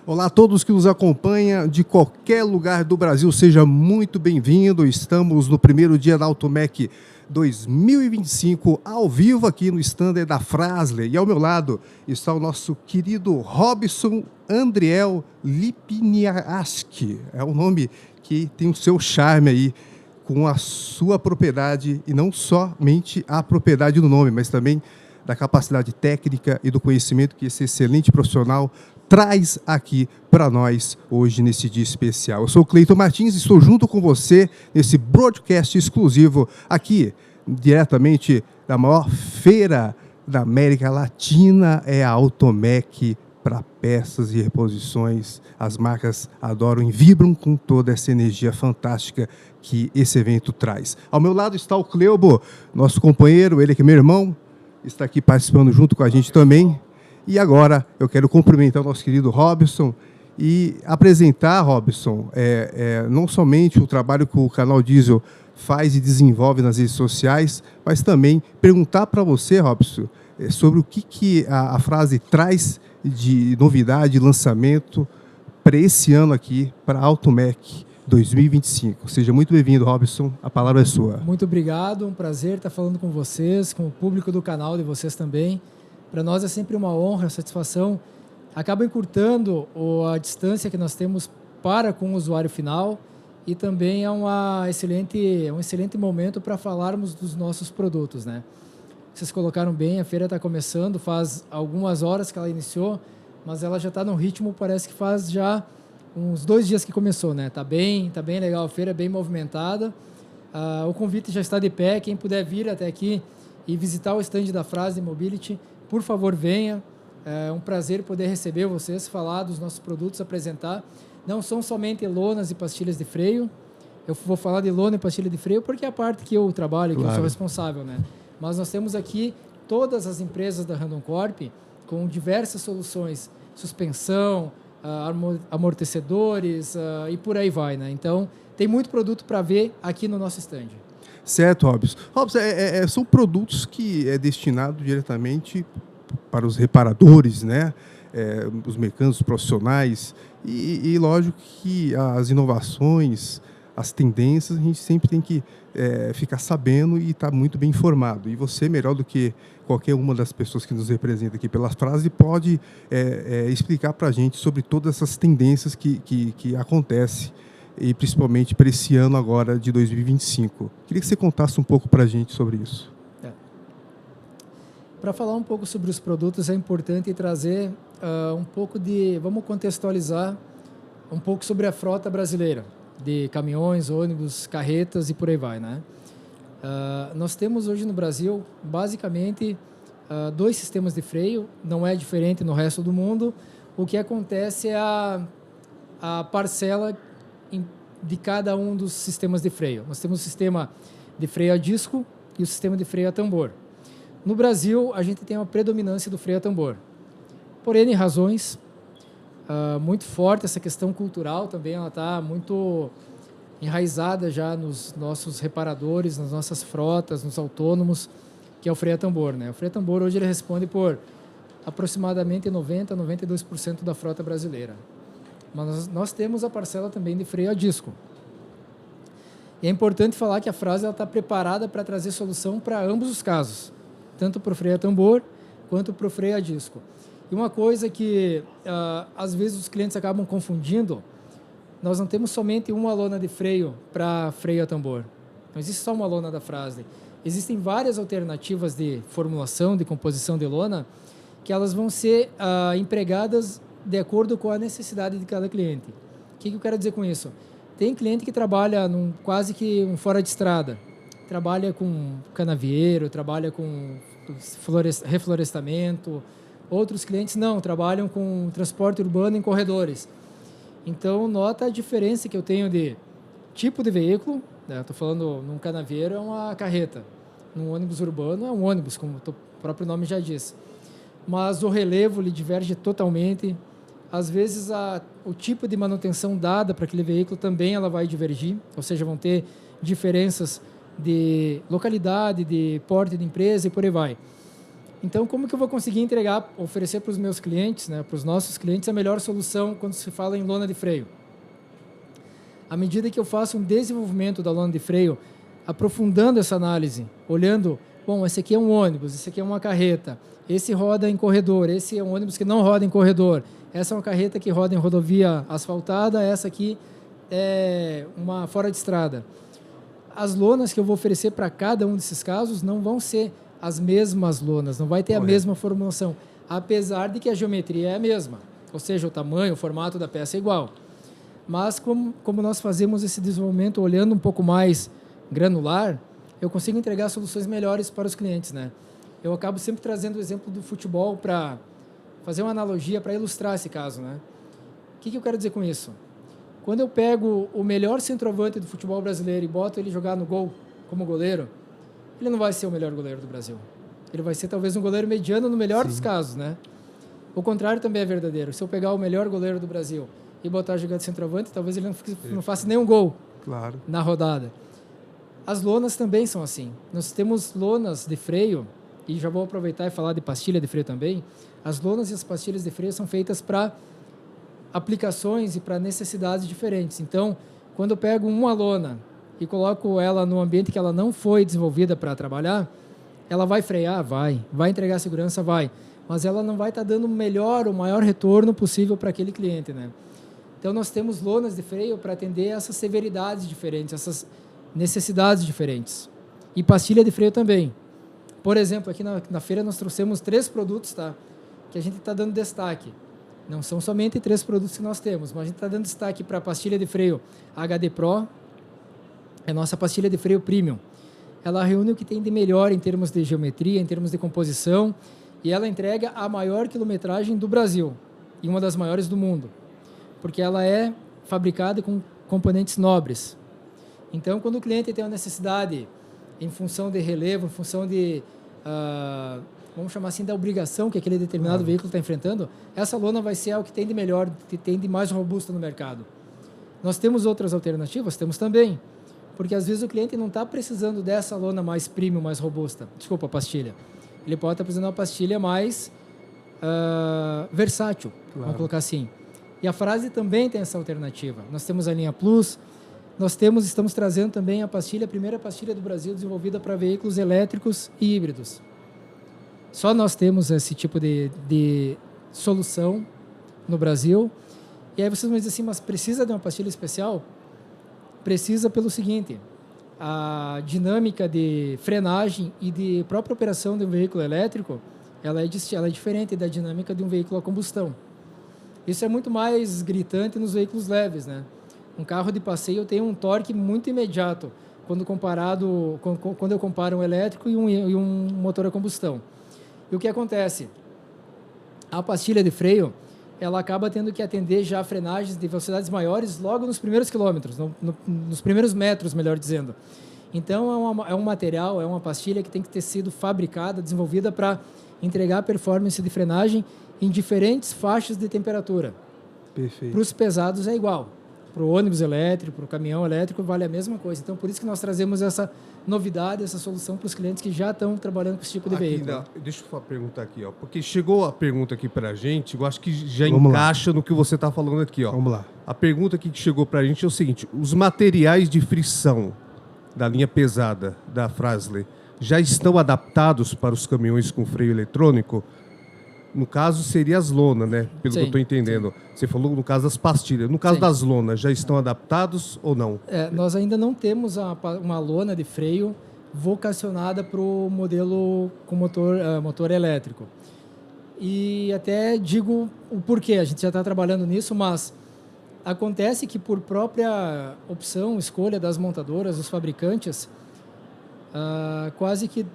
Olá a todos que nos acompanham de qualquer lugar do Brasil, seja muito bem-vindo. Estamos no primeiro dia da Automec 2025, ao vivo aqui no stand da Fras-le. E ao meu lado está o nosso querido Robson Andriel Lipniaski. É um nome que tem o seu charme aí, com a sua propriedade, e não somente a propriedade do nome, mas também da capacidade técnica e do conhecimento que esse excelente profissional traz aqui para nós hoje nesse dia especial. Eu sou o Cleiton Martins e estou junto com você nesse broadcast exclusivo aqui, diretamente da maior feira da América Latina, é a Automec, para peças e reposições. As marcas adoram e vibram com toda essa energia fantástica que esse evento traz. Ao meu lado está o Cleubo, nosso companheiro, ele que é meu irmão, está aqui participando junto com a gente também. E agora eu quero cumprimentar o nosso querido Robson e apresentar, Robson, não somente o trabalho que o Canal Diesel faz e desenvolve nas redes sociais, mas também perguntar para você, Robson, sobre o que a frase traz de novidade, lançamento para esse ano aqui, para a Automec 2025. Seja muito bem-vindo, Robson, a palavra é sua. Muito obrigado, um prazer estar falando com vocês, com o público do canal de vocês também. Para nós é sempre uma honra, satisfação. Acaba encurtando a distância que nós temos para com o usuário final e também é um excelente momento para falarmos dos nossos produtos, né? Vocês colocaram bem, a feira está começando, faz algumas horas que ela iniciou, mas ela já está num ritmo, parece que faz já uns 2 dias que começou, né? Tá bem legal, a feira é bem movimentada. O convite já está de pé, quem puder vir até aqui e visitar o stand da Fras-le Mobility, por favor, venha. É um prazer poder receber vocês, falar dos nossos produtos, apresentar. Não são somente lonas e pastilhas de freio. Eu vou falar de lona e pastilha de freio porque é a parte que eu trabalho, que eu sou responsável, né? Mas nós temos aqui todas as empresas da Randon Corp com diversas soluções, suspensão, amortecedores e por aí vai, né? Então, tem muito produto para ver aqui no nosso stand. Certo, Robson. Robson, são produtos que é destinado diretamente para os reparadores, né? Os mecânicos profissionais e lógico que as inovações, as tendências, a gente sempre tem que ficar sabendo e estar muito bem informado. E você, melhor do que qualquer uma das pessoas que nos representa aqui pela Fras-le, pode explicar para a gente sobre todas essas tendências que acontecem, e principalmente para esse ano agora de 2025. Queria que você contasse um pouco para a gente sobre isso. Para falar um pouco sobre os produtos, é importante trazer um pouco vamos contextualizar um pouco sobre a frota brasileira, de caminhões, ônibus, carretas e por aí vai, né? Nós temos hoje no Brasil, basicamente, 2 sistemas de freio, não é diferente no resto do mundo. O que acontece é a parcela de cada um dos sistemas de freio. Nós temos o sistema de freio a disco e o sistema de freio a tambor. No Brasil, a gente tem uma predominância do freio a tambor. Por N razões, muito forte essa questão cultural também, ela está muito enraizada já nos nossos reparadores, nas nossas frotas, nos autônomos, que é o freio a tambor, né? O freio a tambor hoje ele responde por aproximadamente 90% a 92% da frota brasileira. Mas nós temos a parcela também de freio a disco. E é importante falar que a Fras-le está preparada para trazer solução para ambos os casos, tanto para o freio a tambor quanto para o freio a disco. E uma coisa que às vezes os clientes acabam confundindo, nós não temos somente uma lona de freio para freio a tambor. Não existe só uma lona da Fras-le. Existem várias alternativas de formulação, de composição de lona, que elas vão ser empregadas de acordo com a necessidade de cada cliente. O que eu quero dizer com isso? Tem cliente que trabalha quase que fora de estrada, trabalha com canavieiro, trabalha com reflorestamento. Outros clientes não, trabalham com transporte urbano em corredores. Então, nota a diferença que eu tenho de tipo de veículo, né? Estou falando, num canavieiro é uma carreta, num ônibus urbano é um ônibus, como o próprio nome já diz. Mas o relevo ele diverge totalmente. Às vezes, o tipo de manutenção dada para aquele veículo também ela vai divergir, ou seja, vão ter diferenças de localidade, de porte de empresa e por aí vai. Então, como que eu vou conseguir entregar, oferecer para os meus clientes, né, para os nossos clientes, a melhor solução quando se fala em lona de freio? À medida que eu faço um desenvolvimento da lona de freio, aprofundando essa análise, olhando, bom, esse aqui é um ônibus, esse aqui é uma carreta, esse roda em corredor, esse é um ônibus que não roda em corredor, essa é uma carreta que roda em rodovia asfaltada, essa aqui é uma fora de estrada. As lonas que eu vou oferecer para cada um desses casos não vão ser as mesmas lonas, não vai ter a mesma formulação, apesar de que a geometria é a mesma, ou seja, o tamanho, o formato da peça é igual. Mas como nós fazemos esse desenvolvimento olhando um pouco mais granular, eu consigo entregar soluções melhores para os clientes, né? Eu acabo sempre trazendo o exemplo do futebol para fazer uma analogia, para ilustrar esse caso, né? O que eu quero dizer com isso? Quando eu pego o melhor centroavante do futebol brasileiro e boto ele jogar no gol como goleiro, ele não vai ser o melhor goleiro do Brasil. Ele vai ser talvez um goleiro mediano no melhor dos casos, né? O contrário também é verdadeiro. Se eu pegar o melhor goleiro do Brasil e botar jogando de centroavante, talvez ele não faça nenhum gol na rodada. As lonas também são assim. Nós temos lonas de freio, e já vou aproveitar e falar de pastilha de freio também. As lonas e as pastilhas de freio são feitas para aplicações e para necessidades diferentes. Então, quando eu pego uma lona e coloco ela no ambiente que ela não foi desenvolvida para trabalhar, ela vai frear? Vai entregar segurança? Vai. Mas ela não vai estar dando o maior retorno possível para aquele cliente, né? Então, nós temos lonas de freio para atender essas severidades diferentes, essas necessidades diferentes. E pastilha de freio também. Por exemplo, aqui na feira nós trouxemos 3 produtos, tá? Que a gente está dando destaque. Não são somente 3 produtos que nós temos, mas a gente está dando destaque para a pastilha de freio HD Pro, é a nossa pastilha de freio Premium. Ela reúne o que tem de melhor em termos de geometria, em termos de composição, e ela entrega a maior quilometragem do Brasil e uma das maiores do mundo, porque ela é fabricada com componentes nobres. Então, quando o cliente tem uma necessidade em função de relevo, em função de, vamos chamar assim, da obrigação que aquele determinado veículo está enfrentando, essa lona vai ser o que tem de melhor, que tem de mais robusto no mercado. Nós temos outras alternativas? Temos também, porque às vezes o cliente não está precisando dessa lona mais premium, mais robusta. Desculpa, pastilha. Ele pode estar precisando de uma pastilha mais versátil, vamos colocar assim. E a Fras-le também tem essa alternativa. Nós temos a linha Plus, estamos trazendo também a primeira pastilha do Brasil desenvolvida para veículos elétricos e híbridos. Só nós temos esse tipo de solução no Brasil. E aí vocês vão dizer assim, mas precisa de uma pastilha especial? Precisa pelo seguinte, a dinâmica de frenagem e de própria operação de um veículo elétrico, ela é diferente da dinâmica de um veículo a combustão. Isso é muito mais gritante nos veículos leves, né? Um carro de passeio tem um torque muito imediato quando eu comparo um elétrico e um motor a combustão. E o que acontece? A pastilha de freio, ela acaba tendo que atender já frenagens de velocidades maiores logo nos primeiros quilômetros, nos primeiros metros, melhor dizendo. Então, é um material, é uma pastilha que tem que ter sido fabricada, desenvolvida para entregar performance de frenagem em diferentes faixas de temperatura. Perfeito. Para os pesados é igual. Para o ônibus elétrico, para o caminhão elétrico, vale a mesma coisa. Então, por isso que nós trazemos essa novidade, essa solução para os clientes que já estão trabalhando com esse tipo de veículo. Deixa eu perguntar aqui, ó, porque chegou a pergunta aqui para a gente, eu acho que já encaixa no que você está falando aqui. Ó. Vamos lá. A pergunta aqui que chegou para a gente é o seguinte, os materiais de frição da linha pesada da Fras-le já estão adaptados para os caminhões com freio eletrônico? No caso, seria as lonas, né? Pelo que eu estou entendendo. Sim. Você falou no caso das pastilhas. No caso das lonas, já estão adaptados ou não? Nós ainda não temos uma lona de freio vocacionada para o modelo com motor elétrico. E até digo o porquê. A gente já está trabalhando nisso, mas acontece que por própria opção, escolha das montadoras, dos fabricantes, quase que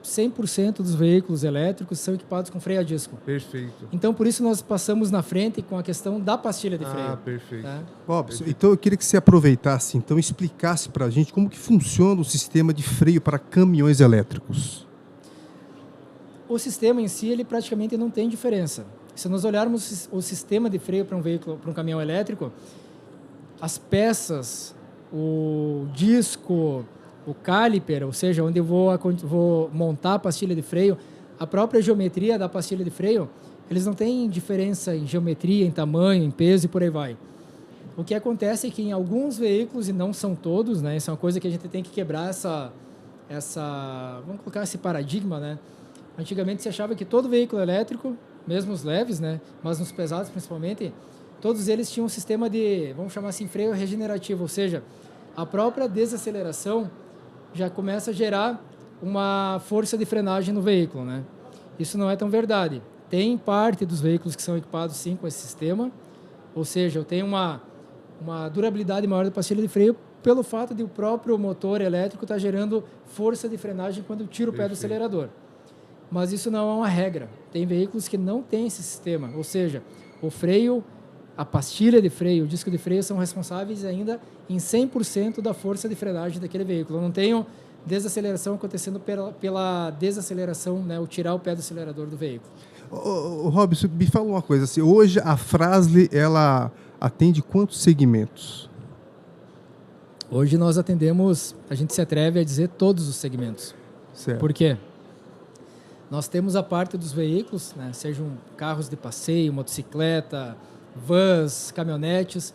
100% dos veículos elétricos são equipados com freio a disco. Perfeito. Então, por isso, nós passamos na frente com a questão da pastilha de freio. Perfeito. Tá? Robson, então eu queria que você aproveitasse, então explicasse para a gente como que funciona o sistema de freio para caminhões elétricos. O sistema em si, ele praticamente não tem diferença. Se nós olharmos o sistema de freio para um veículo, para um caminhão elétrico, as peças, o disco, o caliper, ou seja, onde eu vou montar a pastilha de freio, a própria geometria da pastilha de freio, eles não têm diferença em geometria, em tamanho, em peso e por aí vai. O que acontece é que em alguns veículos, e não são todos, né, isso é uma coisa que a gente tem que quebrar vamos colocar esse paradigma, né? Antigamente se achava que todo veículo elétrico, mesmo os leves, né, mas nos pesados principalmente, todos eles tinham um sistema de, vamos chamar assim, freio regenerativo, ou seja, a própria desaceleração já começa a gerar uma força de frenagem no veículo, né? Isso não é tão verdade. Tem parte dos veículos que são equipados sim com esse sistema, ou seja, eu tenho uma durabilidade maior da pastilha de freio pelo fato de o próprio motor elétrico estar gerando força de frenagem quando eu tiro o pé do acelerador. Mas isso não é uma regra. Tem veículos que não têm esse sistema, ou seja, o freio, a pastilha de freio, o disco de freio são responsáveis ainda em 100% da força de frenagem daquele veículo. Eu não tenho desaceleração acontecendo pela desaceleração, né, o tirar o pé do acelerador do veículo. Robson, me fala uma coisa, assim, hoje a Fras-le, ela atende quantos segmentos? Hoje nós atendemos, a gente se atreve a dizer todos os segmentos. Certo. Por quê? Nós temos a parte dos veículos, né, sejam carros de passeio, motocicleta, vans, caminhonetes.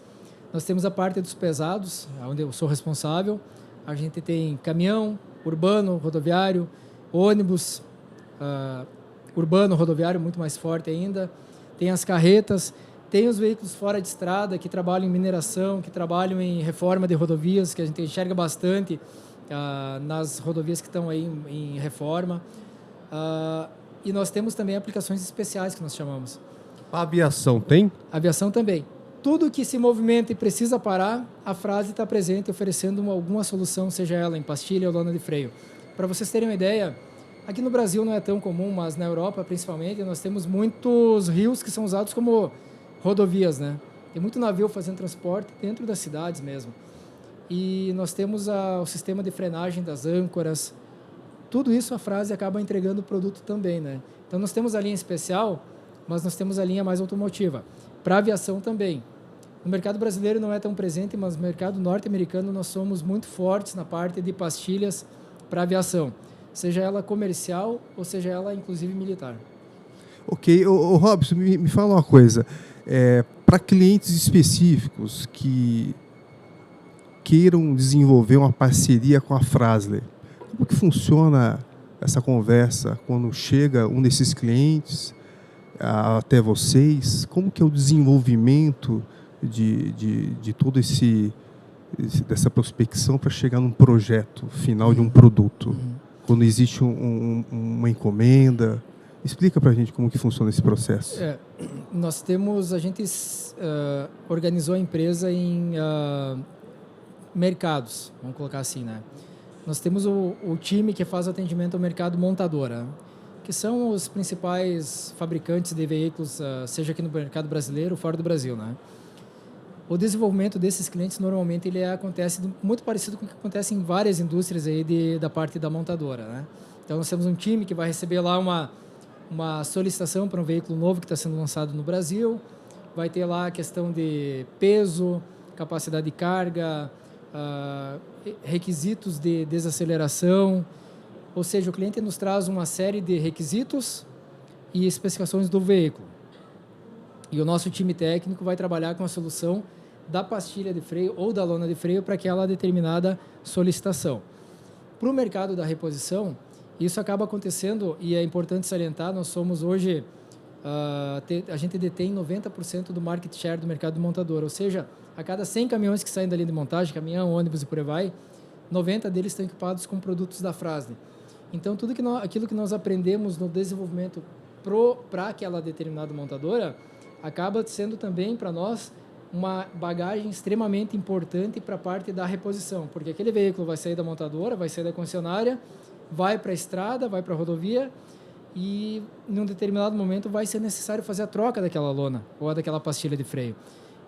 Nós temos a parte dos pesados, onde eu sou responsável. A gente tem caminhão, urbano, rodoviário, ônibus, urbano, rodoviário, muito mais forte ainda. Tem as carretas, tem os veículos fora de estrada, que trabalham em mineração, que trabalham em reforma de rodovias, que a gente enxerga bastante nas rodovias que estão aí em reforma. E nós temos também aplicações especiais que nós chamamos. A aviação tem? A aviação também. Tudo que se movimenta e precisa parar, a Fras-le está presente oferecendo alguma solução, seja ela em pastilha ou lona de freio. Para vocês terem uma ideia, aqui no Brasil não é tão comum, mas na Europa principalmente, nós temos muitos rios que são usados como rodovias, né? Tem muito navio fazendo transporte dentro das cidades mesmo. E nós temos o sistema de frenagem das âncoras. Tudo isso a Fras-le acaba entregando o produto também, né? Então nós temos a linha especial, mas nós temos a linha mais automotiva. Para a aviação também. No mercado brasileiro não é tão presente, mas no mercado norte-americano nós somos muito fortes na parte de pastilhas para aviação, seja ela comercial ou seja ela inclusive militar. Ok. Robson, me fala uma coisa. Para clientes específicos que queiram desenvolver uma parceria com a Fras-le, como que funciona essa conversa quando chega um desses clientes até vocês? Como que é o desenvolvimento de todo dessa prospecção para chegar num projeto final de um produto? Quando existe uma encomenda, explica para a gente como que funciona esse processo. A gente organizou a empresa em mercados, vamos colocar assim, né? Nós temos o time que faz atendimento ao mercado montadora, que são os principais fabricantes de veículos, seja aqui no mercado brasileiro ou fora do Brasil, né? O desenvolvimento desses clientes, normalmente, acontece muito parecido com o que acontece em várias indústrias aí da parte da montadora, né? Então, nós temos um time que vai receber lá uma solicitação para um veículo novo que está sendo lançado no Brasil, vai ter lá a questão de peso, capacidade de carga, requisitos de desaceleração. Ou seja, o cliente nos traz uma série de requisitos e especificações do veículo. E o nosso time técnico vai trabalhar com a solução da pastilha de freio ou da lona de freio para aquela determinada solicitação. Para o mercado da reposição, isso acaba acontecendo, e é importante salientar, nós somos hoje, a gente detém 90% do market share do mercado de montadora, ou seja, a cada 100 caminhões que saem da linha de montagem, caminhão, ônibus e por aí vai, 90 deles estão equipados com produtos da Fras-le. Então, aquilo que nós aprendemos no desenvolvimento para aquela determinada montadora, acaba sendo também para nós uma bagagem extremamente importante para a parte da reposição, porque aquele veículo vai sair da montadora, vai sair da concessionária, vai para a estrada, vai para a rodovia e, em um determinado momento, vai ser necessário fazer a troca daquela lona ou daquela pastilha de freio.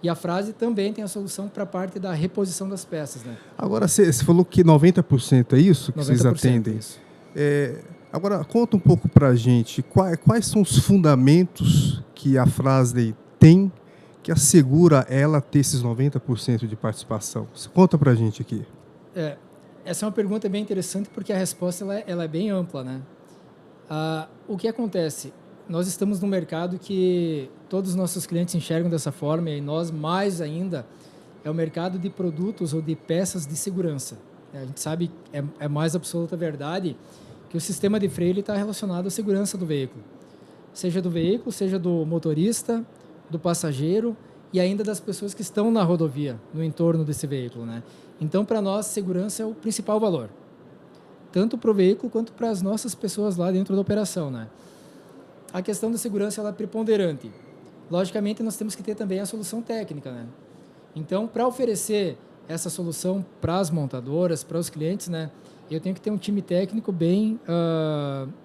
E a Fras-le também tem a solução para a parte da reposição das peças, né? Agora, você falou que 90% é isso que 90% vocês atendem? Isso. Agora, conta um pouco para a gente quais são os fundamentos que a Fras-le tem que assegura ela ter esses 90% de participação. Você conta para a gente aqui. Essa é uma pergunta bem interessante porque a resposta ela é bem ampla, né? O que acontece? Nós estamos num mercado que todos os nossos clientes enxergam dessa forma, e nós mais ainda, é o mercado de produtos ou de peças de segurança. A gente sabe, é mais absoluta verdade, que o sistema de freio está relacionado à segurança do veículo. Seja do veículo, seja do motorista, do passageiro e ainda das pessoas que estão na rodovia, no entorno desse veículo, né? Então, para nós, segurança é o principal valor, tanto para o veículo quanto para as nossas pessoas lá dentro da operação, né? A questão da segurança ela é preponderante. Logicamente, nós temos que ter também a solução técnica, né? Então, para oferecer essa solução para as montadoras, para os clientes, né, eu tenho que ter um time técnico bem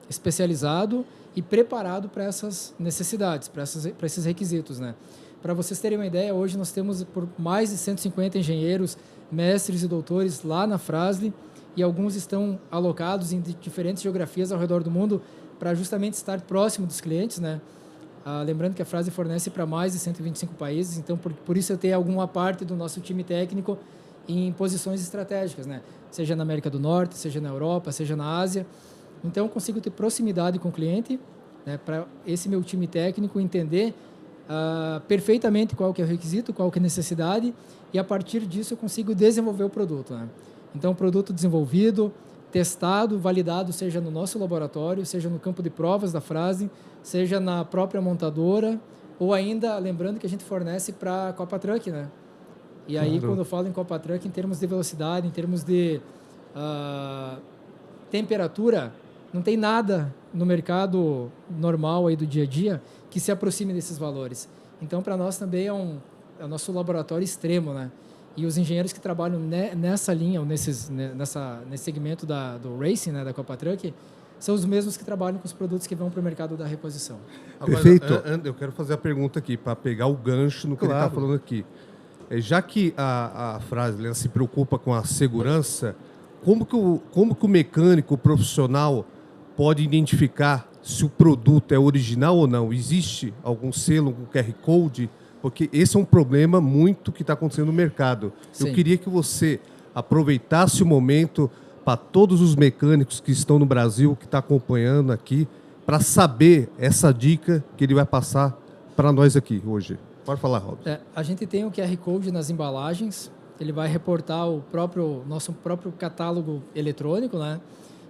especializado e preparado para essas necessidades, para esses requisitos, né? Para vocês terem uma ideia, hoje nós temos por mais de 150 engenheiros, mestres e doutores lá na Fras-le, e alguns estão alocados em diferentes geografias ao redor do mundo para justamente estar próximo dos clientes, né? Lembrando que a Fras-le fornece para mais de 125 países, então por isso eu tenho alguma parte do nosso time técnico em posições estratégicas, né? Seja na América do Norte, seja na Europa, seja na Ásia. Então eu consigo ter proximidade com o cliente, né, para esse meu time técnico entender perfeitamente qual que é o requisito, qual que é a necessidade, e a partir disso eu consigo desenvolver o produto, né? Então, o produto desenvolvido, testado, validado, seja no nosso laboratório, seja no campo de provas da Fras-le, seja na própria montadora, ou ainda, lembrando que a gente fornece para a Copa Truck, né? E aí, quando eu falo em Copa Truck, em termos de velocidade, em termos de temperatura, não tem nada no mercado normal aí do dia a dia que se aproxime desses valores. Então, para nós também é o nosso laboratório extremo, né? E os engenheiros que trabalham nessa linha, ou nesse segmento do racing, né, da Copa Truck, são os mesmos que trabalham com os produtos que vão para o mercado da reposição. Agora, perfeito. Eu quero fazer a pergunta aqui, para pegar o gancho no que ele está falando aqui. Já que a Fras-le se preocupa com a segurança, como que o mecânico o profissional pode identificar se o produto é original ou não? Existe algum selo, algum QR Code? Porque esse é um problema muito que está acontecendo no mercado. Sim. Eu queria que você aproveitasse o momento para todos os mecânicos que estão no Brasil, que estão acompanhando aqui, para saber essa dica que ele vai passar para nós aqui hoje. Pode falar, Robson. A gente tem o QR Code nas embalagens, ele vai reportar o nosso próprio catálogo eletrônico, né?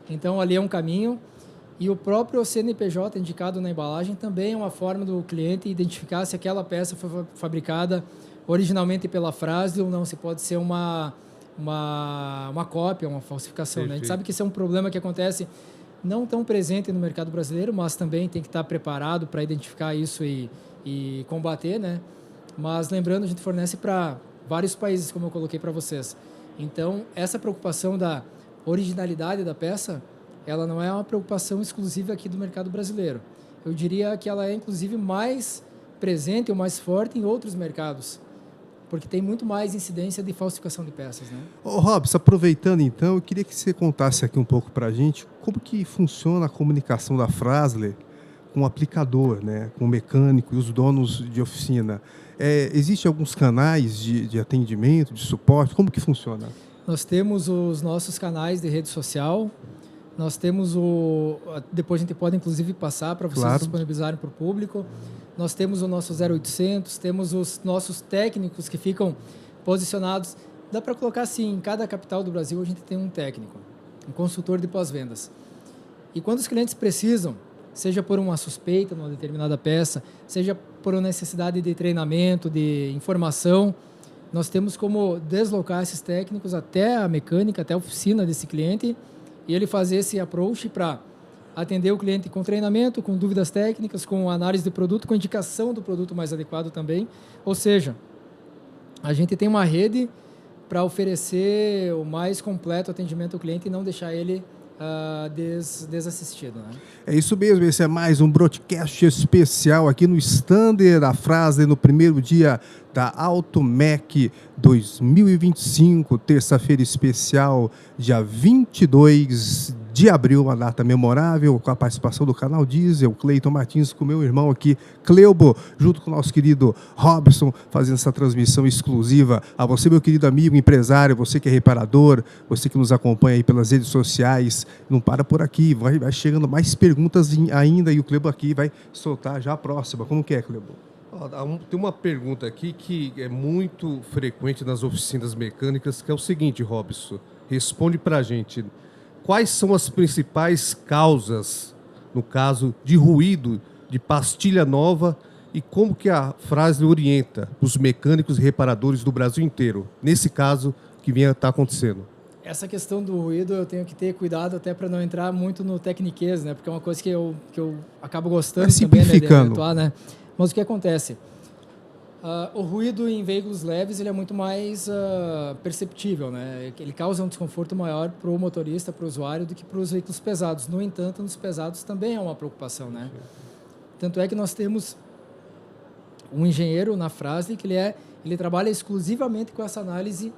Então, ali é um caminho. E o próprio CNPJ indicado na embalagem também é uma forma do cliente identificar se aquela peça foi fabricada originalmente pela Fras-le ou não, se pode ser uma cópia, uma falsificação. Né? A gente sabe que isso é um problema que acontece não tão presente no mercado brasileiro, mas também tem que estar preparado para identificar isso e combater, né? Mas lembrando, a gente fornece para vários países, como eu coloquei para vocês. Então, essa preocupação da originalidade da peça, ela não é uma preocupação exclusiva aqui do mercado brasileiro. Eu diria que ela é, inclusive, mais presente ou mais forte em outros mercados, porque tem muito mais incidência de falsificação de peças, né? Robson, aproveitando então, eu queria que você contasse aqui um pouco para a gente como que funciona a comunicação da Fras-le com o aplicador, né, com o mecânico e os donos de oficina. Existem alguns canais de atendimento, de suporte? Como que funciona? Nós temos os nossos canais de rede social. Nós temos depois a gente pode inclusive passar para vocês disponibilizarem para o público. Nós temos o nosso 0800, temos os nossos técnicos que ficam posicionados. Dá para colocar assim, em cada capital do Brasil a gente tem um técnico, um consultor de pós-vendas. E quando os clientes precisam, seja por uma suspeita numa determinada peça, seja por uma necessidade de treinamento, de informação, nós temos como deslocar esses técnicos até a mecânica, até a oficina desse cliente, e ele fazer esse approach para atender o cliente com treinamento, com dúvidas técnicas, com análise de produto, com indicação do produto mais adequado também. Ou seja, a gente tem uma rede para oferecer o mais completo atendimento ao cliente e não deixar ele desassistido. Né? É isso mesmo, esse é mais um broadcast especial aqui no Standard da Fras-le, no primeiro dia da AutoMec 2025, terça-feira especial, dia 22 de abril, uma data memorável, com a participação do canal Diesel, Cleiton Martins, com meu irmão aqui, Cleubo, junto com o nosso querido Robson, fazendo essa transmissão exclusiva. A você, meu querido amigo empresário, você que é reparador, você que nos acompanha aí pelas redes sociais, não para por aqui, vai chegando mais perguntas ainda, e o Cleubo aqui vai soltar já a próxima. Como que é, Cleubo? Tem uma pergunta aqui que é muito frequente nas oficinas mecânicas, que é o seguinte, Robson, responde para a gente. Quais são as principais causas, no caso, de ruído de pastilha nova e como que a Fras-le orienta os mecânicos e reparadores do Brasil inteiro, nesse caso que vinha estar acontecendo? Essa questão do ruído eu tenho que ter cuidado até para não entrar muito no tecniquez, né? Porque é uma coisa que eu acabo gostando também, né, de atuar, né? Mas o que acontece? O ruído em veículos leves ele é muito mais perceptível, né? Ele causa um desconforto maior para o motorista, para o usuário, do que para os veículos pesados. No entanto, nos pesados também é uma preocupação, né? Tanto é que nós temos um engenheiro na Fras-le que ele trabalha exclusivamente com essa análise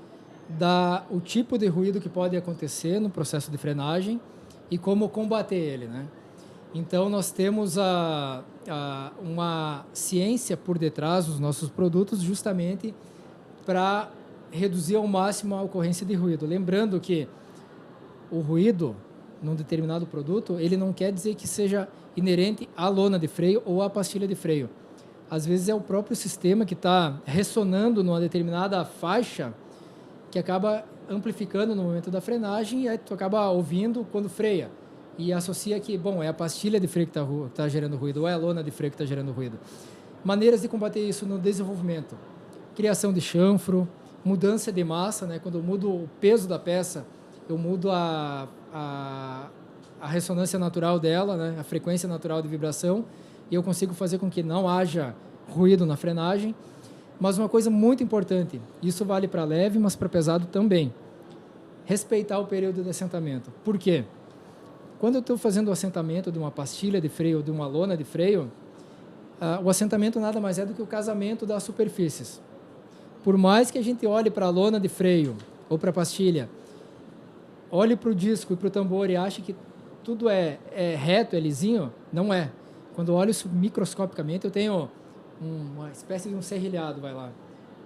o tipo de ruído que pode acontecer no processo de frenagem e como combater ele, né? Então, nós temos uma ciência por detrás dos nossos produtos justamente para reduzir ao máximo a ocorrência de ruído. Lembrando que o ruído, num determinado produto, ele não quer dizer que seja inerente à lona de freio ou à pastilha de freio. Às vezes é o próprio sistema que está ressonando numa determinada faixa que acaba amplificando no momento da frenagem e aí tu acaba ouvindo quando freia. E associa que, bom, é a pastilha de freio que está gerando ruído, ou é a lona de freio que está gerando ruído. Maneiras de combater isso no desenvolvimento. Criação de chanfro, mudança de massa, né? Quando eu mudo o peso da peça, eu mudo a ressonância natural dela, né? A frequência natural de vibração, e eu consigo fazer com que não haja ruído na frenagem. Mas uma coisa muito importante, isso vale para leve, mas para pesado também. Respeitar o período de assentamento. Por quê? Quando eu estou fazendo o assentamento de uma pastilha de freio ou de uma lona de freio, o assentamento nada mais é do que o casamento das superfícies. Por mais que a gente olhe para a lona de freio ou para a pastilha, olhe para o disco e para o tambor e ache que tudo é reto, é lisinho, não é. Quando eu olho microscopicamente, eu tenho uma espécie de um serrilhado,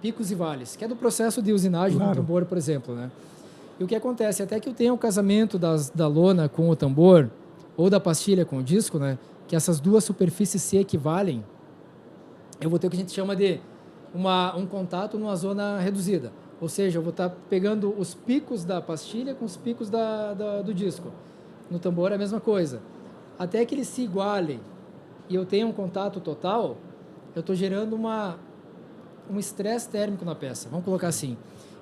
picos e vales, que é do processo de usinagem do tambor, por exemplo, né? E o que acontece? Até que eu tenha o casamento da lona com o tambor ou da pastilha com o disco, né? Que essas duas superfícies se equivalem, eu vou ter o que a gente chama de um contato numa zona reduzida. Ou seja, eu vou estar pegando os picos da pastilha com os picos do disco. No tambor é a mesma coisa. Até que eles se igualem e eu tenha um contato total, eu estou gerando um estresse térmico na peça. Vamos colocar assim.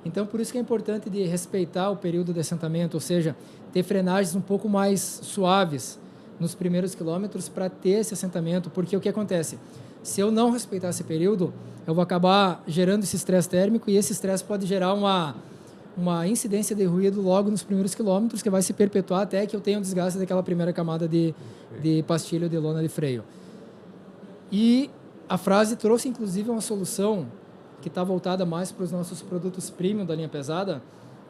Então, por isso que é importante de respeitar o período de assentamento, ou seja, ter frenagens um pouco mais suaves nos primeiros quilômetros para ter esse assentamento, porque o que acontece? Se eu não respeitar esse período, eu vou acabar gerando esse estresse térmico e esse estresse pode gerar uma incidência de ruído logo nos primeiros quilômetros, que vai se perpetuar até que eu tenha o desgaste daquela primeira camada de pastilha ou de lona de freio. E a Fras-le trouxe, inclusive, uma solução que está voltada mais para os nossos produtos premium da linha pesada,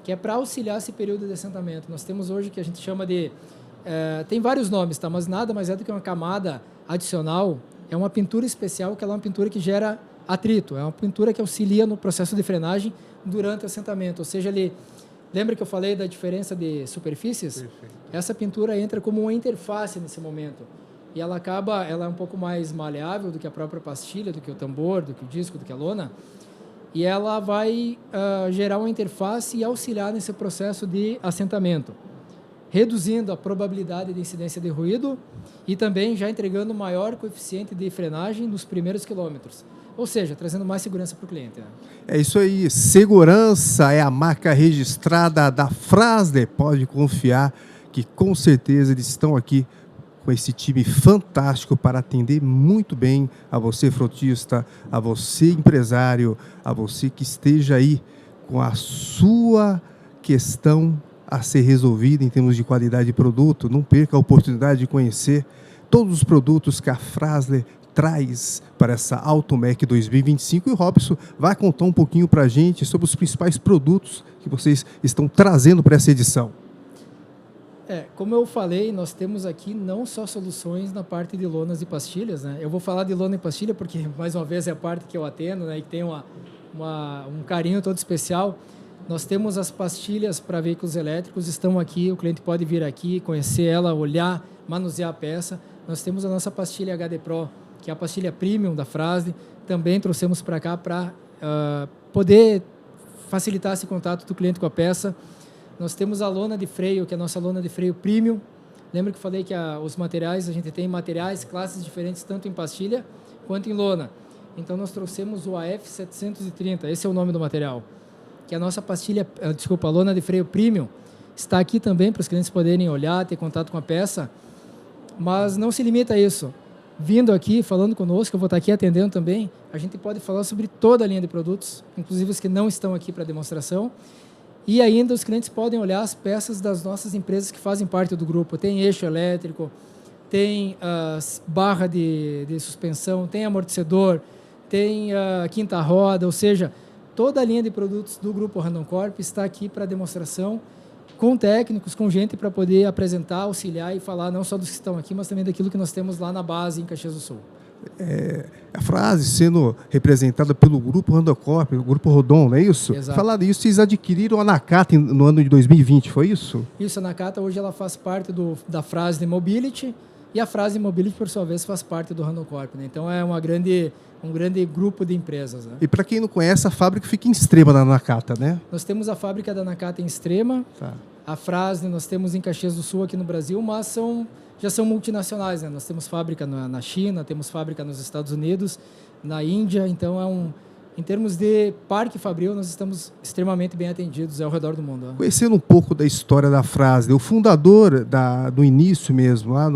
que é para auxiliar esse período de assentamento. Nós temos hoje que a gente chama de... tem vários nomes, tá? Mas nada mais é do que uma camada adicional. É uma pintura especial, que ela é uma pintura que gera atrito. É uma pintura que auxilia no processo de frenagem durante o assentamento. Ou seja, lembra que eu falei da diferença de superfícies? Perfeito. Essa pintura entra como uma interface nesse momento. E ela é um pouco mais maleável do que a própria pastilha, do que o tambor, do que o disco, do que a lona. E ela vai gerar uma interface e auxiliar nesse processo de assentamento, reduzindo a probabilidade de incidência de ruído e também já entregando maior coeficiente de frenagem nos primeiros quilômetros. Ou seja, trazendo mais segurança para o cliente. Né? É isso aí. Segurança é a marca registrada da Fras-le. Pode confiar que com certeza eles estão aqui com esse time fantástico para atender muito bem a você, frotista, a você, empresário, a você que esteja aí com a sua questão a ser resolvida em termos de qualidade de produto. Não perca a oportunidade de conhecer todos os produtos que a Fras-le traz para essa Automec 2025. E o Robson vai contar um pouquinho para a gente sobre os principais produtos que vocês estão trazendo para essa edição. Como eu falei, nós temos aqui não só soluções na parte de lonas e pastilhas, né? Eu vou falar de lona e pastilha porque, mais uma vez, é a parte que eu atendo, né? E tem um carinho todo especial. Nós temos as pastilhas para veículos elétricos, estão aqui, o cliente pode vir aqui, conhecer ela, olhar, manusear a peça. Nós temos a nossa pastilha HD Pro, que é a pastilha premium da Fras-le, também trouxemos para cá para poder facilitar esse contato do cliente com a peça. Nós temos a lona de freio, que é a nossa lona de freio premium. Lembra que eu falei que os materiais, a gente tem materiais, classes diferentes, tanto em pastilha quanto em lona. Então, nós trouxemos o AF730, esse é o nome do material, que é a nossa pastilha, a lona de freio premium. Está aqui também para os clientes poderem olhar, ter contato com a peça, mas não se limita a isso. Vindo aqui, falando conosco, eu vou estar aqui atendendo também, a gente pode falar sobre toda a linha de produtos, inclusive os que não estão aqui para demonstração. E ainda os clientes podem olhar as peças das nossas empresas que fazem parte do grupo. Tem eixo elétrico, tem barra de suspensão, tem amortecedor, tem quinta roda, ou seja, toda a linha de produtos do grupo Randon Corp está aqui para demonstração, com técnicos, com gente para poder apresentar, auxiliar e falar não só dos que estão aqui, mas também daquilo que nós temos lá na base em Caxias do Sul. A Fras-le sendo representada pelo Grupo Randon Corp, o Grupo Rodon, não é isso? Exato. Falar disso, vocês adquiriram a Nakata no ano de 2020, foi isso? Isso, a Nakata hoje ela faz parte da Fras-le Mobility e a Fras-le Mobility, por sua vez, faz parte do Randon Corp, né? Então é um grande grupo de empresas, né? E para quem não conhece, a fábrica fica em Extrema, na Nakata, né? Nós temos a fábrica da Nakata em Extrema, Tá. A Fras-le nós temos em Caxias do Sul aqui no Brasil, mas já são multinacionais, né? Nós temos fábrica na China, temos fábrica nos Estados Unidos, na Índia, então em termos de parque fabril, nós estamos extremamente bem atendidos ao redor do mundo. Né? Conhecendo um pouco da história da Fras-le, o fundador do início mesmo, lá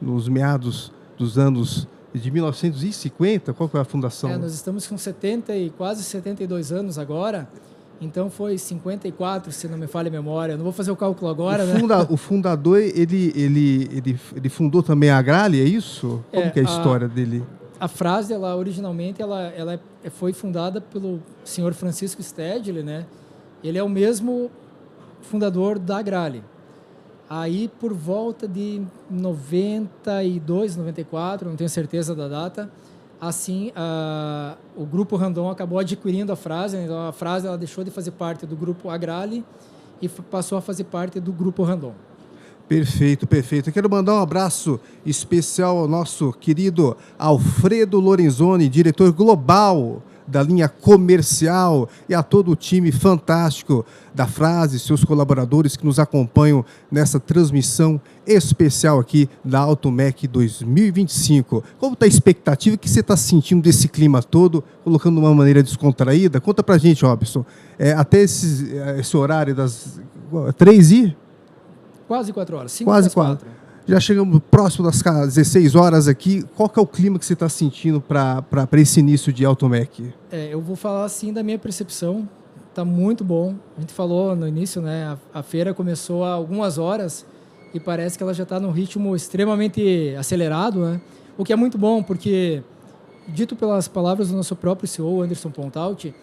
nos meados dos anos de 1950, qual que é a fundação? Nós estamos com quase 72 anos agora, então foi 54, se não me falha a memória. Eu não vou fazer o cálculo agora, O fundador, ele fundou também a Agrale, é isso? Como que é a história dele? A Fras-le, originalmente, ela foi fundada pelo senhor Francisco Stedley, né? Ele é o mesmo fundador da Agrale. Aí, por volta de 92, 94, não tenho certeza da data, assim, o Grupo Randon acabou adquirindo a Fras-le, então a Fras-le ela deixou de fazer parte do Grupo Agrale e passou a fazer parte do Grupo Randon. Perfeito, perfeito. Eu quero mandar um abraço especial ao nosso querido Alfredo Lorenzoni, diretor global da linha comercial, e a todo o time fantástico da Fras-le, seus colaboradores que nos acompanham nessa transmissão especial aqui da Automec 2025. Como está a expectativa? O que você está sentindo desse clima todo, colocando de uma maneira descontraída? Conta pra gente, Robson. Até esse horário das 3 e... Quase 4 horas, 5 Quase das 4. Já chegamos próximo das 16 horas aqui. Qual que é o clima que você está sentindo para esse início de Automec? Eu vou falar assim da minha percepção. Está muito bom. A gente falou no início, né? A feira começou há algumas horas e parece que ela já está num ritmo extremamente acelerado, né? O que é muito bom, porque, dito pelas palavras do nosso próprio CEO, Anderson Pontalti,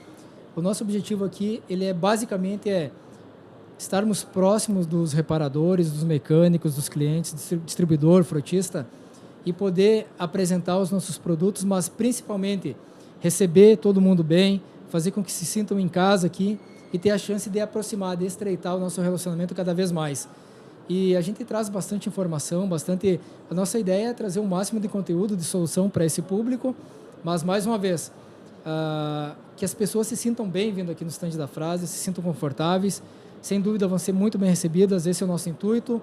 o nosso objetivo aqui, ele basicamente estarmos próximos dos reparadores, dos mecânicos, dos clientes, distribuidor, frotista, e poder apresentar os nossos produtos, mas principalmente receber todo mundo bem, fazer com que se sintam em casa aqui e ter a chance de aproximar, de estreitar o nosso relacionamento cada vez mais. E a gente traz bastante informação, a nossa ideia é trazer o máximo de conteúdo, de solução para esse público, mas mais uma vez, que as pessoas se sintam bem vindo aqui no stand da Fras-le, se sintam confortáveis, sem dúvida vão ser muito bem recebidas, esse é o nosso intuito.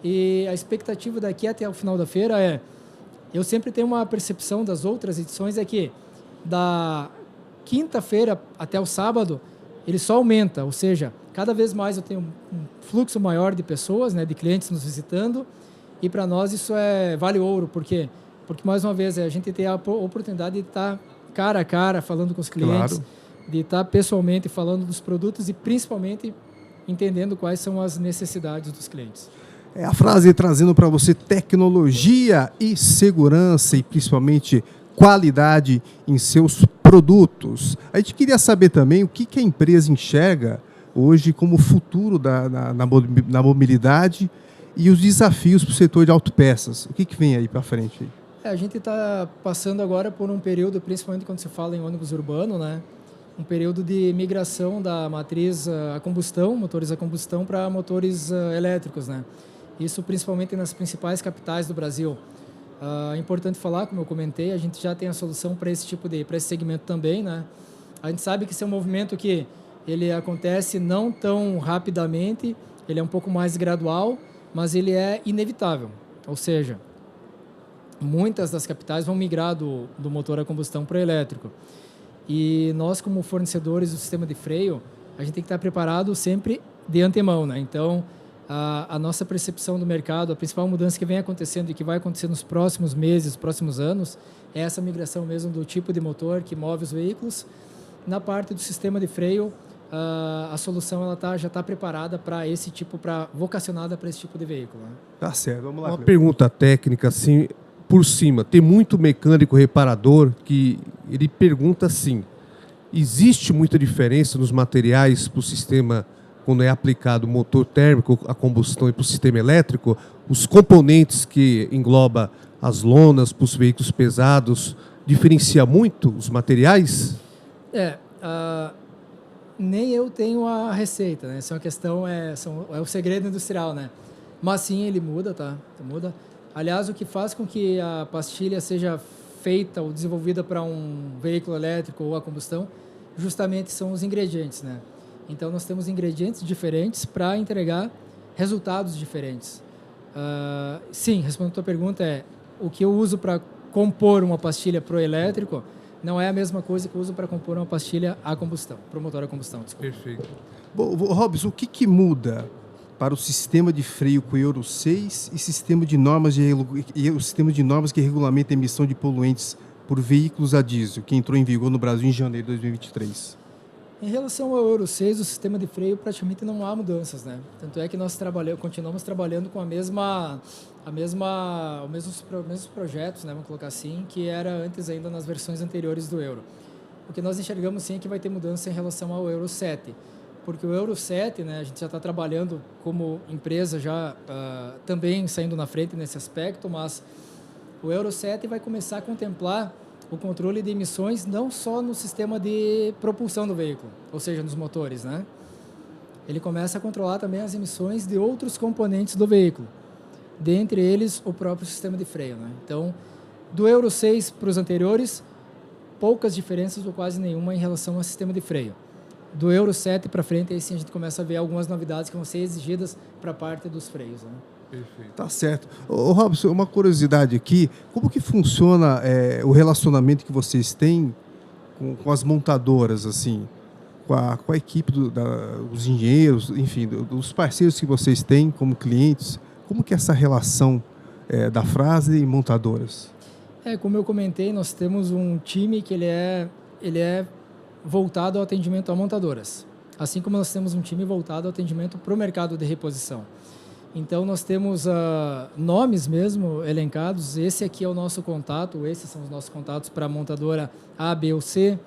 E a expectativa daqui até o final da feira eu sempre tenho uma percepção das outras edições, é que da quinta-feira até o sábado, ele só aumenta, ou seja, cada vez mais eu tenho um fluxo maior de pessoas, né, de clientes nos visitando, e para nós isso vale ouro, porque mais uma vez a gente tem a oportunidade de estar cara a cara falando com os clientes, claro, de estar pessoalmente falando dos produtos e principalmente entendendo quais são as necessidades dos clientes. A Fras-le trazendo para você tecnologia e segurança e principalmente qualidade em seus produtos. A gente queria saber também o que a empresa enxerga hoje como futuro na mobilidade e os desafios para o setor de autopeças. O que vem aí para frente? A gente está passando agora por um período, principalmente quando se fala em ônibus urbano, né? Um período de migração da matriz a combustão, motores a combustão, para motores elétricos, né? Isso principalmente nas principais capitais do Brasil. É importante falar, como eu comentei, a gente já tem a solução para esse segmento também, né? A gente sabe que esse é um movimento que ele acontece não tão rapidamente, ele é um pouco mais gradual, mas ele é inevitável. Ou seja, muitas das capitais vão migrar do motor a combustão para o elétrico. E nós, como fornecedores do sistema de freio, a gente tem que estar preparado sempre de antemão, né? Então, a nossa percepção do mercado, a principal mudança que vem acontecendo e que vai acontecer nos próximos meses, próximos anos, é essa migração mesmo do tipo de motor que move os veículos. Na parte do sistema de freio, a solução ela já está preparada para esse tipo, vocacionada para esse tipo de veículo, né? Tá certo, vamos lá. Uma pergunta técnica, assim, por cima. Tem muito mecânico reparador que ele pergunta assim: existe muita diferença nos materiais para o sistema quando é aplicado o motor térmico a combustão e para o sistema elétrico? Os componentes que engloba as lonas para os veículos pesados diferencia muito os materiais? Nem eu tenho a receita, né? Essa é uma questão, é o segredo industrial, né? Mas sim, ele muda, tá? Muda. Aliás, o que faz com que a pastilha seja feita ou desenvolvida para um veículo elétrico ou a combustão, justamente são os ingredientes, né? Então, nós temos ingredientes diferentes para entregar resultados diferentes. Sim, respondendo a tua pergunta, o que eu uso para compor uma pastilha para o elétrico não é a mesma coisa que eu uso para compor uma pastilha a combustão, para o motor a combustão. Desculpa. Perfeito. Bom, Robson, o que muda para o sistema de freio com Euro 6 e sistema de normas o sistema de normas que regulamenta a emissão de poluentes por veículos a diesel, que entrou em vigor no Brasil em janeiro de 2023? Em relação ao Euro 6, o sistema de freio praticamente não há mudanças, né? Tanto é que nós continuamos trabalhando com os mesmos projetos, né? Vamos colocar assim, que era antes ainda nas versões anteriores do Euro. O que nós enxergamos sim é que vai ter mudança em relação ao Euro 7, porque o Euro 7, né, a gente já está trabalhando como empresa já também saindo na frente nesse aspecto, mas o Euro 7 vai começar a contemplar o controle de emissões não só no sistema de propulsão do veículo, ou seja, nos motores, né? Ele começa a controlar também as emissões de outros componentes do veículo, dentre eles o próprio sistema de freio, né? Então, do Euro 6 para os anteriores, poucas diferenças ou quase nenhuma em relação ao sistema de freio. Do Euro 7 para frente, aí sim a gente começa a ver algumas novidades que vão ser exigidas para a parte dos freios, né? Perfeito. Tá certo. Ô, Robson, uma curiosidade aqui, como que funciona o relacionamento que vocês têm com as montadoras, assim, com a equipe dos engenheiros, enfim, dos parceiros que vocês têm como clientes? Como que é essa relação da Fras-le e montadoras? Como eu comentei, nós temos um time que ele é voltado ao atendimento a montadoras, assim como nós temos um time voltado ao atendimento para o mercado de reposição. Então, nós temos nomes mesmo elencados. Esse aqui é o nosso contato, esses são os nossos contatos para a montadora A, B ou C.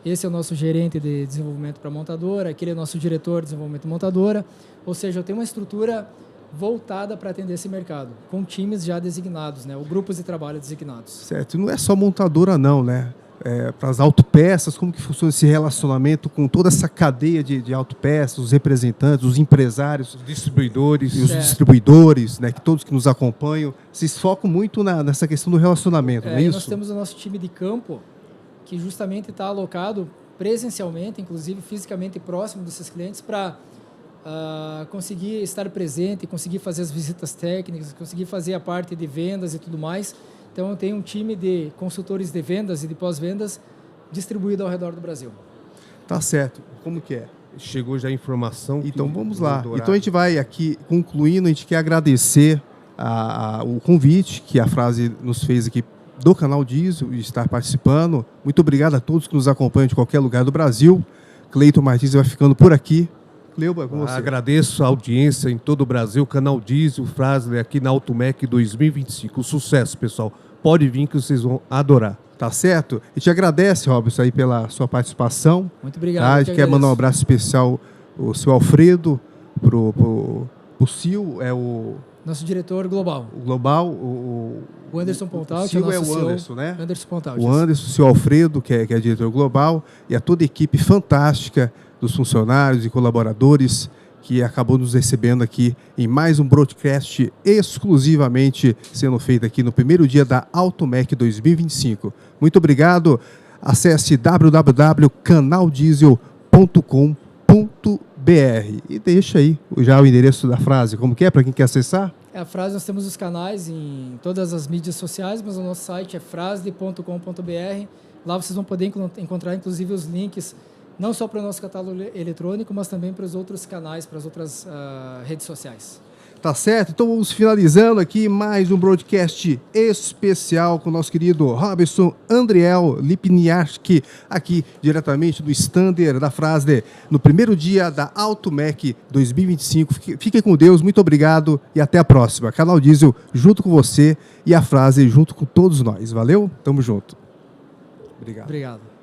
Esse é o nosso gerente de desenvolvimento para a montadora, aquele é o nosso diretor de desenvolvimento montadora. Ou seja, eu tenho uma estrutura voltada para atender esse mercado, com times já designados, né? Ou grupos de trabalho designados. Certo, não é só montadora não, né? Para as autopeças, como que funciona esse relacionamento com toda essa cadeia de autopeças, os representantes, os empresários, os distribuidores, e os distribuidores, né, que todos que nos acompanham, vocês focam muito nessa questão do relacionamento, não é isso? Nós temos o nosso time de campo, que justamente está alocado presencialmente, inclusive fisicamente próximo desses clientes, para conseguir estar presente, conseguir fazer as visitas técnicas, conseguir fazer a parte de vendas e tudo mais. Então, eu tenho um time de consultores de vendas e de pós-vendas distribuído ao redor do Brasil. Tá certo. Como que é? Chegou já a informação. Então, vamos lá. Então, a gente vai aqui, concluindo, a gente quer agradecer o convite que a Fras-le nos fez aqui do canal Diesel e estar participando. Muito obrigado a todos que nos acompanham de qualquer lugar do Brasil. Cleiton Martins vai ficando por aqui. Cleuba, é com você. Agradeço a audiência em todo o Brasil, canal Diesel, Fras-le aqui na Automec 2025. Sucesso, pessoal. Pode vir que vocês vão adorar. Tá certo? A gente agradece, Robson, aí pela sua participação. Muito obrigado. A gente quer mandar um abraço especial ao seu Alfredo, pro O CEO é o Nosso diretor global. global, O Anderson Pontal, o que é o CEO é nosso o CEO. Anderson, né? Anderson Pontal. O Anderson, o seu Alfredo, que é diretor global, e a toda a equipe fantástica dos funcionários e colaboradores que acabou nos recebendo aqui em mais um broadcast exclusivamente sendo feito aqui no primeiro dia da Automec 2025. Muito obrigado. Acesse www.canaldiesel.com.br e deixa aí já o endereço da frase. Como que é para quem quer acessar? A Frasle, nós temos os canais em todas as mídias sociais, mas o nosso site é frasle.com.br. Lá vocês vão poder encontrar, inclusive, os links, não só para o nosso catálogo eletrônico, mas também para os outros canais, para as outras redes sociais. Tá certo? Então vamos finalizando aqui mais um broadcast especial com o nosso querido Robson Andriel Lipniarski, aqui diretamente do Stander da Frasle, no primeiro dia da Automec 2025. Fiquem com Deus, muito obrigado e até a próxima. Canal Diesel junto com você e a Frasle junto com todos nós. Valeu? Tamo junto. Obrigado. Obrigado.